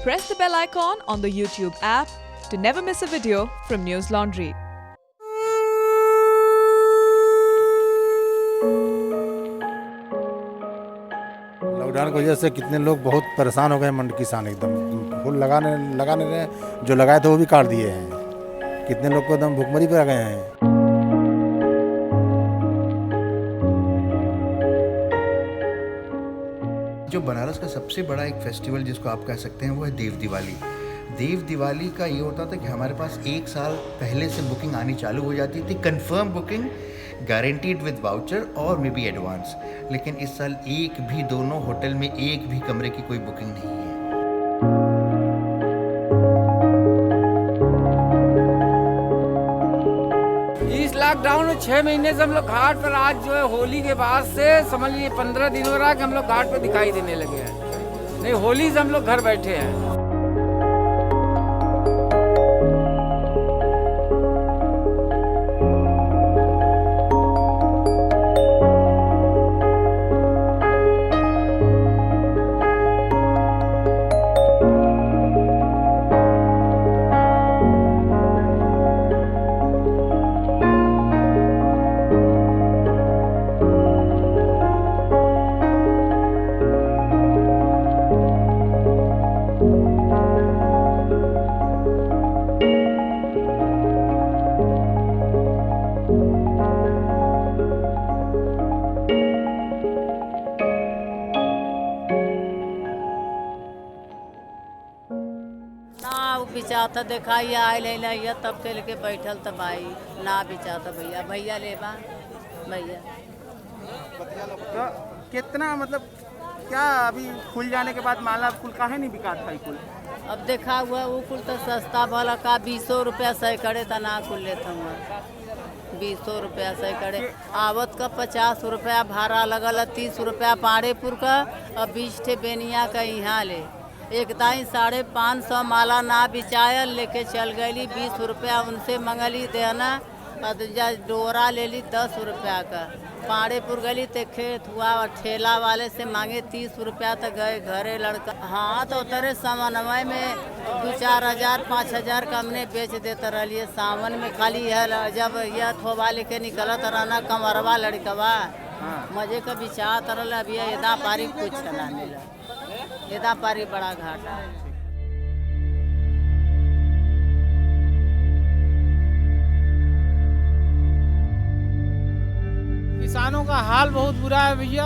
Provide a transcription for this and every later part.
Press the bell icon on the YouTube app to never miss a video from News Laundry. Lockdown की वजह से कितने लोग बहुत परेशान हो गए। मंडी किसान एकदम फूल लगाने रहे, जो लगाए थे वो भी काट दिए हैं। कितने लोग को एकदम भुखमरी पे आ गए हैं। जो बनारस का सबसे बड़ा एक फेस्टिवल जिसको आप कह सकते हैं वो है देव दिवाली। देव दिवाली का ये होता था कि हमारे पास एक साल पहले से बुकिंग आनी चालू हो जाती थी, confirm booking, guaranteed with voucher और मे बी एडवांस। लेकिन इस साल एक भी, दोनों होटल में एक भी कमरे की कोई बुकिंग नहीं है। इस लॉकडाउन में 6 महीने से हम लोग घाट पर, आज जो है होली के बाद से समझ लीजिए 15 दिन हो रहा कि हम लोग घाट पर दिखाई देने लगे हैं। नहीं, होली से हम लोग घर बैठे हैं। बिचाता देखाइए आयल है तब के लेके बैठल तब आई ना बिचाता भैया लेबा भैया। तो कितना मतलब क्या अभी खुल जाने के बाद माला फूल काहे नहीं बिका था कुल? अब देखा हुआ वो कुल तो सस्ता भला का 20 रुपया सैकड़े तो ना खुल लेता हूँ। 20 रुपया सैकड़े आवत का 50 रुपया भाड़ा लगल, 30 रुपया पाड़ेपुर का और 20 ठे बेनिया का यहाँ ले। एक दाई 550 माला ना बिचायल लेके चल गई, 20 रुपया उनसे मंगली देना और डोरा ले ली 10 रुपया का। पाड़ेपुर गली ते खेत हुआ और ठेला वाले से मांगे 30 रुपया तो गए घरे लड़का। हाँ तो उतरे समन्वय में 2-4 हज़ार 5 हज़ार का हमने बेच देते रहिए। सावन में खाली है जब यह थोबा लेके निकलत रहना कमरवा लड़कवा मजे का बिचात रहा। अभी यदा पारी कुछ ना मिला, यदा पारी बड़ा घाटा। किसानों का हाल बहुत बुरा है भैया।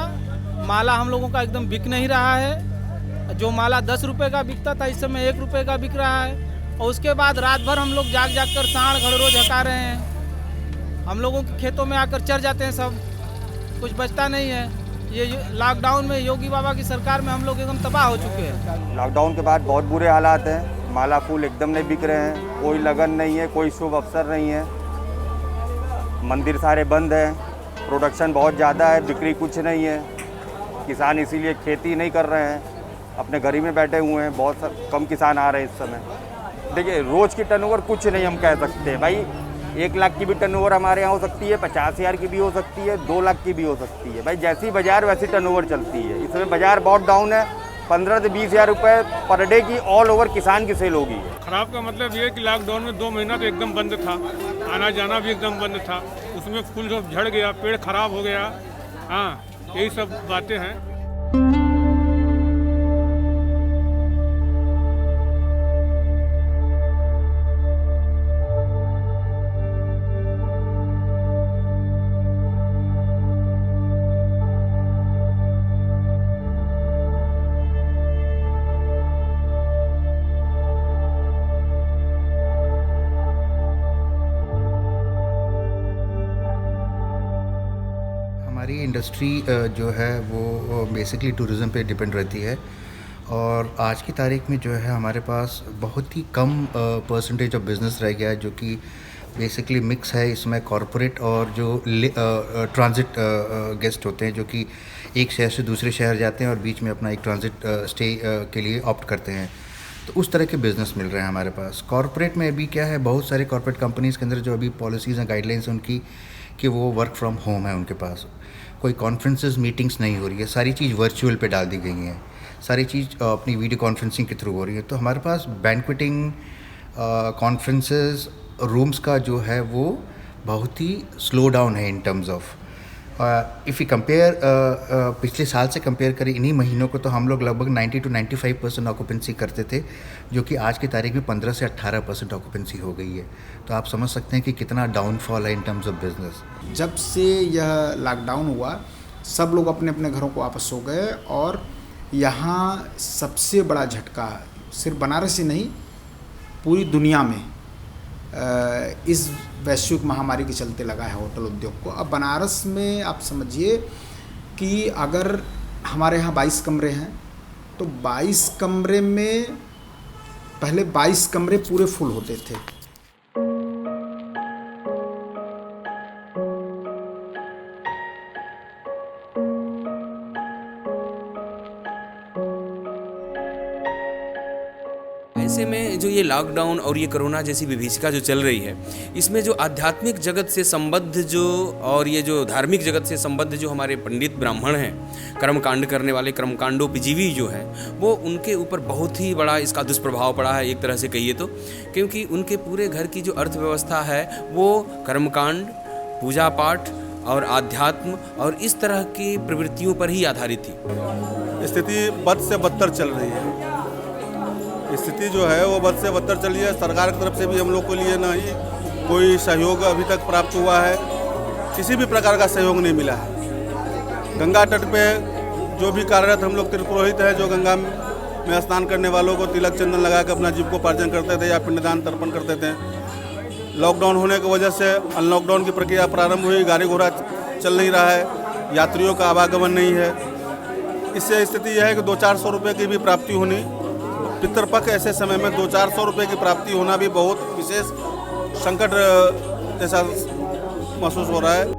माला हम लोगों का एकदम बिक नहीं रहा है। जो माला 10 रुपए का बिकता था इस समय 1 रुपए का बिक रहा है। और उसके बाद रात भर हम लोग जाग जाग कर साढ़ घड़रोज हटा रहे हैं। हम लोगों के खेतों में आकर चर जाते हैं, सब कुछ बचता नहीं है। ये लॉकडाउन में योगी बाबा की सरकार में हम लोग एकदम तबाह हो चुके हैं। लॉकडाउन के बाद बहुत बुरे हालात हैं। माला फूल एकदम नहीं बिक रहे हैं, कोई लगन नहीं है, कोई शुभ अवसर नहीं है। मंदिर सारे बंद हैं, प्रोडक्शन बहुत ज़्यादा है, बिक्री कुछ नहीं है। किसान इसीलिए खेती नहीं कर रहे हैं, अपने घर ही में बैठे हुए हैं। बहुत कम किसान आ रहे हैं इस समय। देखिए रोज़ की टर्नओवर कुछ नहीं हम कह सकते भाई। 1 लाख की भी टर्नओवर हमारे यहाँ हो सकती है, 50,000 की भी हो सकती है, 2 लाख की भी हो सकती है। भाई जैसी बाजार वैसी टर्नओवर चलती है। इस समय बाजार बहुत डाउन है। 15 से 20 हज़ार रुपये पर डे की ऑल ओवर किसान की सेल होगी। खराब का मतलब ये कि लॉकडाउन में 2 महीना तो एकदम बंद था, आना जाना भी एकदम बंद था। उसमें फूल सब झड़ गया, पेड़ खराब हो गया। हाँ, यही सब बातें हैं। हमारी इंडस्ट्री जो है वो बेसिकली टूरिज़्म पे डिपेंड रहती है। और आज की तारीख में जो है हमारे पास बहुत ही कम परसेंटेज ऑफ बिज़नेस रह गया है, जो कि बेसिकली मिक्स है। इसमें कॉरपोरेट और जो ट्रांजिट गेस्ट होते हैं, जो कि एक शहर से दूसरे शहर जाते हैं और बीच में अपना एक ट्रांजिट स्टे के लिए ऑप्ट करते हैं। तो उस तरह के बिज़नेस मिल रहे हैं हमारे पास। कॉरपोरेट में अभी क्या है, बहुत सारे कॉरपोरेट कंपनीज़ के अंदर जो अभी पॉलिसीज़ हैं, गाइडलाइंस हैं उनकी, कि वो वर्क फ्रॉम होम है उनके पास। कोई कॉन्फ्रेंसेस मीटिंग्स नहीं हो रही है, सारी चीज़ वर्चुअल पे डाल दी गई हैं। सारी चीज़ अपनी वीडियो कॉन्फ्रेंसिंग के थ्रू हो रही है। तो हमारे पास बैंक्वेटिंग कॉन्फ्रेंसेस रूम्स का जो है वो बहुत ही स्लो डाउन है in terms of if you compare पिछले साल से कंपेयर करें इन्हीं महीनों को, तो हम लोग लगभग 90 to 95% ऑक्यूपेंसी करते थे, जो कि आज की तारीख में 15 से 18% ऑक्यूपेंसी हो गई है। तो आप समझ सकते हैं कि कितना डाउनफॉल है इन टर्म्स ऑफ बिजनेस। जब से यह लॉकडाउन हुआ सब लोग अपने अपने घरों को वापस हो गए, और यहाँ सबसे बड़ा झटका सिर्फ बनारस ही नहीं पूरी दुनिया में इस वैश्विक महामारी के चलते लगा है होटल उद्योग को। अब बनारस में आप समझिए कि अगर हमारे यहाँ 22 कमरे हैं तो 22 कमरे में पहले 22 कमरे पूरे फुल होते थे। ऐसे में जो ये लॉकडाउन और ये कोरोना जैसी विभीषिका जो चल रही है, इसमें जो आध्यात्मिक जगत से संबद्ध जो और ये जो धार्मिक जगत से संबद्ध जो हमारे पंडित ब्राह्मण हैं, कर्मकांड करने वाले कर्मकांडोपजीवी जो हैं, वो उनके ऊपर बहुत ही बड़ा इसका दुष्प्रभाव पड़ा है एक तरह से कहिए तो, क्योंकि उनके पूरे घर की जो अर्थव्यवस्था है वो कर्मकांड, पूजा पाठ और आध्यात्म और इस तरह की प्रवृत्तियों पर ही आधारित थी। स्थिति बद से बदतर चल रही है। स्थिति जो है वो बद से बदतर चल रही है। सरकार की तरफ से भी हम लोग के लिए ना ही कोई सहयोग अभी तक प्राप्त हुआ है, किसी भी प्रकार का सहयोग नहीं मिला है। गंगा तट पे जो भी कार्यरत हम लोग त्रिपुरोहित हैं, जो गंगा में स्नान करने वालों को तिलक चंदन लगा कर अपना जीविकोपार्जन करते थे या पिंडदान तर्पण करते थे। लॉकडाउन होने की वजह से अनलॉकडाउन की प्रक्रिया प्रारंभ हुई, गाड़ी घोड़ा चल नहीं रहा है, यात्रियों का आवागमन नहीं है। इससे स्थिति यह है कि 200-400 रुपये की भी प्राप्ति होनी, पितृपक्ष ऐसे समय में 200-400 रुपये की प्राप्ति होना भी बहुत विशेष संकट जैसा महसूस हो रहा है।